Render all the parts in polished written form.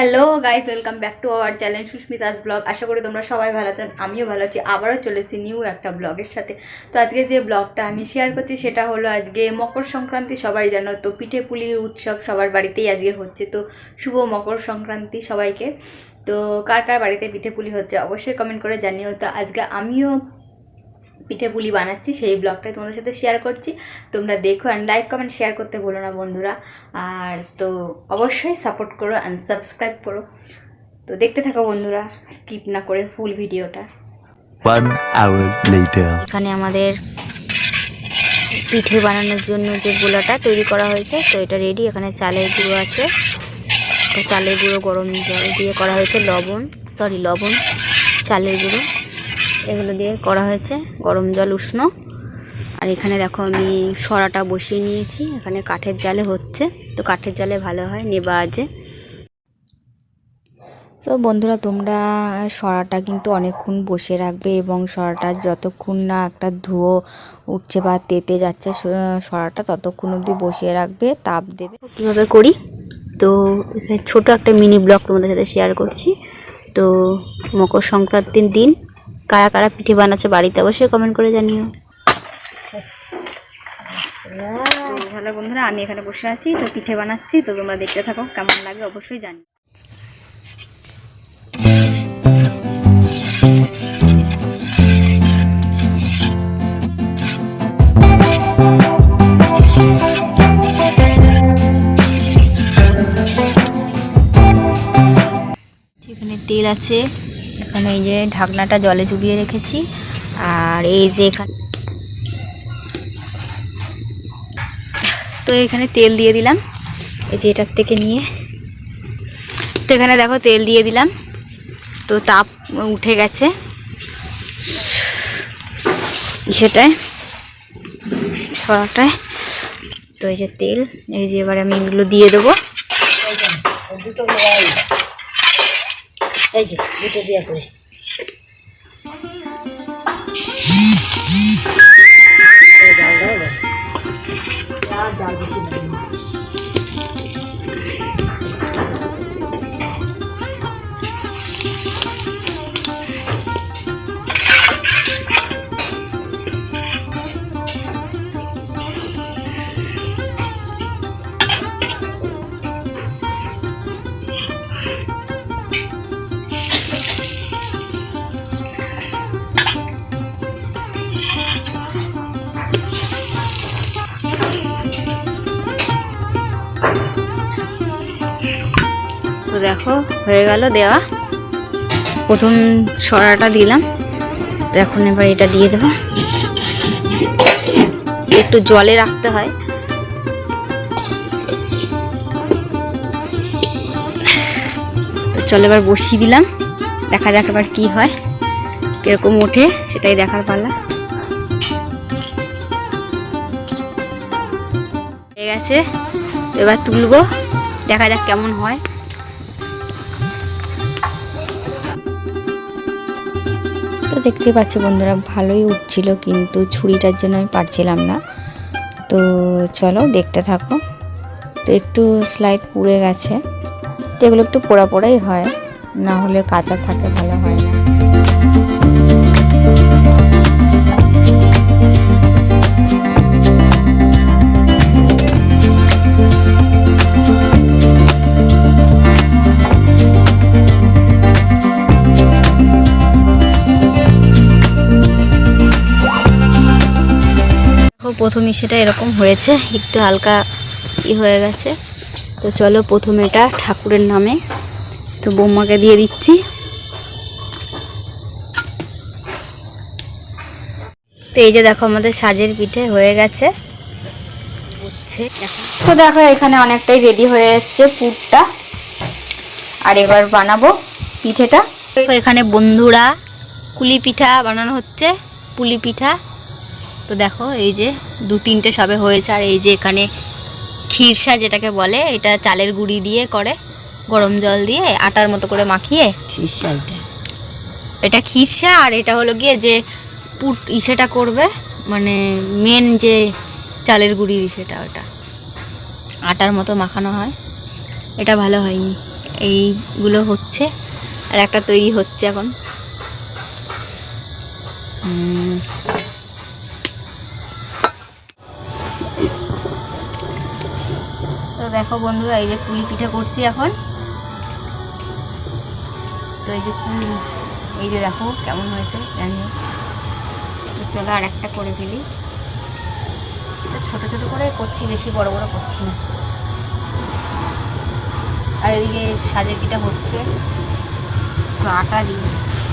Hello guys, welcome back to our channel Susmita's blog. আশা করি তোমরা সবাই ভালো আছেন, আমিও ভালো আছি। আবারও চলেছি নিউ একটা ব্লগের সাথে। তো আজকে যে ব্লগটা আমি শেয়ার করছি সেটা হলো আজকে মকর সংক্রান্তি। সবাই জানো তো, পিঠে পুলির উৎসব সবার বাড়িতেই আজকে হচ্ছে। তো শুভ মকর সংক্রান্তি সবাইকে। তো কার কার বাড়িতে পিঠে পুলি হচ্ছে অবশ্যই কমেন্ট করে জানিও। তো আজকে আমিও পিঠে পুলি বানাচ্ছি, সেই ব্লগটাই তোমাদের সাথে শেয়ার করছি। তোমরা দেখো অ্যান্ড লাইক কমেন্ট শেয়ার করতে ভুলো না বন্ধুরা। আর তো অবশ্যই সাপোর্ট করো অ্যান্ড সাবস্ক্রাইব করো। তো দেখতে থাকো বন্ধুরা, স্কিপ না করে ফুল ভিডিওটা। 1 hour later. এখানে আমাদের পিঠে বানানোর জন্য যে গোলাটা তৈরি করা হয়েছে, তো এটা রেডি। এখানে চালের গুঁড়ো আছে, তো চালের গুঁড়ো গরম জল দিয়ে করা হয়েছে, লবণ চালের গুঁড়ো এগুলো দিয়ে করা হয়েছে, গরম জল উষ্ণ। আর এখানে দেখো আমি সরাটা বসিয়ে নিয়েছি, এখানে কাঠের জালে হচ্ছে। তো কাঠের জালে ভালো হয়, নেবা আছে। তো বন্ধুরা, তোমরা সরাটা কিন্তু অনেকক্ষণ বসে রাখবে, এবং সরাটা যতক্ষণ না একটা ধুয়ো উঠছে বা তেতে যাচ্ছে সরাটা, ততক্ষণ অবধি বসিয়ে রাখবে, তাপ দেবে। কীভাবে করি তো এখানে ছোটো একটা মিনি ব্লগ তোমাদের সাথে শেয়ার করছি। তো মকর সংক্রান্তির দিন কারা কারা পিঠে বানাচ্ছে বাড়িতে অবশ্যই কমেন্ট করে জানিও। তো ভালো বন্ধুরা, আমি এখানে বসে আছি, তো পিঠে বানাচ্ছি। তো তোমরা দেখতে থাকো, কেমন লাগে অবশ্যই জানি। এখানে তেল আছে, এখানে এই যে ঢাকনাটা জলে চুবিয়ে রেখেছি। আর এই যে এখানে তো এখানে তেল দিয়ে দিলাম, এই যে এটার থেকে নিয়ে। তো এখানে দেখো তেল দিয়ে দিলাম, তো তাপ উঠে গেছে সেটায় সরাটায়। তো এই যে তেল, এই যে এবারে আমি এগুলো দিয়ে দেবো। এই যে দুটো দিয়ে করিস। তো দেখো হয়ে গেল দেওয়া, প্রথম সরাটা দিলাম। তো এখন এবার এটা দিয়ে দেবো, একটু জলে রাখতে হয়। তো চলো এবার বসিয়ে দিলাম, দেখা যাক এবার কি হয়, কিরকম ওঠে সেটাই দেখার পালা। হয়ে গেছে, এবার তুলবো, দেখা যাক কেমন হয়। তো দেখতে পাচ্ছ বন্ধুরা, ভালোই উঠছিল, কিন্তু ছুরিটার জন্য আমি পারছিলাম না। তো চলো দেখতে থাকো। তো একটু স্লাইড পুড়ে গেছে, তো এগুলো একটু পোড়া পোড়াই হয়, না হলে কাঁচা থাকে ভালো হয় না। প্রথমে সেটা এরকম হয়েছে, একটু হালকা হয়ে গেছে। তো চলো প্রথমে এটা ঠাকুরের নামে, তো বৌমাকে দিয়ে দিচ্ছি। তো এই যে দেখো আমাদের সাজের পিঠে হয়ে গেছে। তো দেখো এখানে অনেকটাই রেডি হয়ে এসছে পুরটা, আর এবার বানাবো পিঠেটা। তো এখানে বন্ধুরা কুলি পিঠা বানানো হচ্ছে, পুলি পিঠা। তো দেখো এই যে 2-3টে সবে হয়েছে। আর এই যে এখানে খিরসা যেটাকে বলে, এটা চালের গুঁড়ি দিয়ে করে, গরম জল দিয়ে আটার মতো করে মাখিয়ে। খিরসা এটা খিরসা, আর এটা হলো গিয়ে যে পুট সেটা করবে, মানে মেন যে চালের গুঁড়ি সেটা, ওটা আটার মতো মাখানো হয়। এটা ভালো হয়নি, এইগুলো হচ্ছে আর একটা তৈরি হচ্ছে এখন। তো দেখো বন্ধুরা, এই যে পুলি পিঠা করছি এখন। তো এই যে পুলি, এই যে দেখো কেমন হয়েছে জানিও। তো চলো আর একটা করে ফেলি। তো ছোটো ছোটো করে করছি, বেশি বড় বড় করছি না। আর এদিকে সাজের পিঠা হচ্ছে, একটু আটা দিয়ে দিচ্ছি।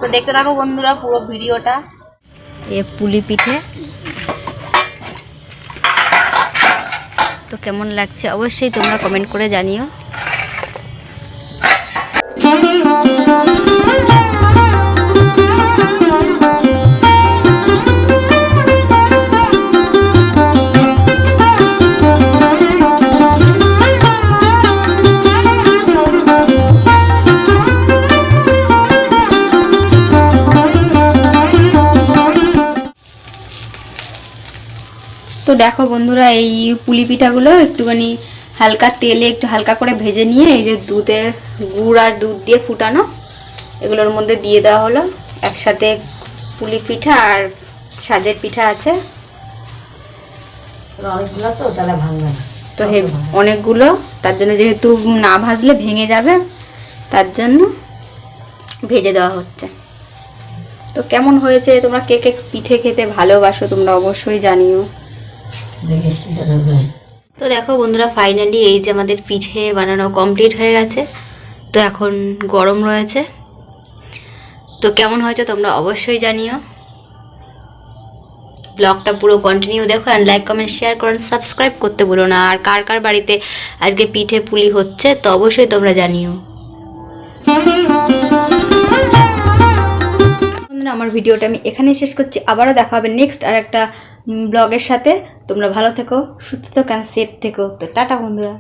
তো দেখতে থাকো বন্ধুরা পুরো ভিডিওটা। এ পুলি পিঠে তো কেমন লাগছে অবশ্যই তোমরা কমেন্ট করে জানিও। তো দেখো বন্ধুরা, এই পুলি পিঠাগুলো একটুখানি হালকা তেলে একটু হালকা করে ভেজে নিয়ে এই যে দুধের গুড় আর দুধ দিয়ে ফুটানো এগুলোর মধ্যে দিয়ে দেওয়া হলো। একসাথে পুলি পিঠা আর সাজের পিঠা আছে অনেকগুলো, তো তাহলে ভাঙবে না। তো অনেকগুলো, তার জন্য যেহেতু না ভাজলে ভেঙে যাবে তার জন্য ভেজে দেওয়া হচ্ছে। তো কেমন হয়েছে, তোমরা কে কে পিঠে খেতে ভালোবাসো তোমরা অবশ্যই জানিও। তো দেখো বন্ধুরা, ফাইনালি এই যে আমাদের পিঠে বানানো কমপ্লিট হয়ে গেছে। তো এখন গরম রয়েছে। তো কেমন হয়েছে তোমরা অবশ্যই জানিও। ব্লগটা পুরো কন্টিনিউ দেখো, অ্যান্ড লাইক কমেন্ট শেয়ার করুন, সাবস্ক্রাইব করতে ভুলো না। আর কার কার বাড়িতে আজকে পিঠে পুলি হচ্ছে তো অবশ্যই তোমরা জানিও। আমার ভিডিওটা আমি এখানেই শেষ করছি। আবারও দেখা হবে নেক্সট আর একটা ব্লগের সাথে। তোমরা ভালো থেকো, সুস্থ থেকো, সেফ থেকো। তো টাটা বন্ধুরা।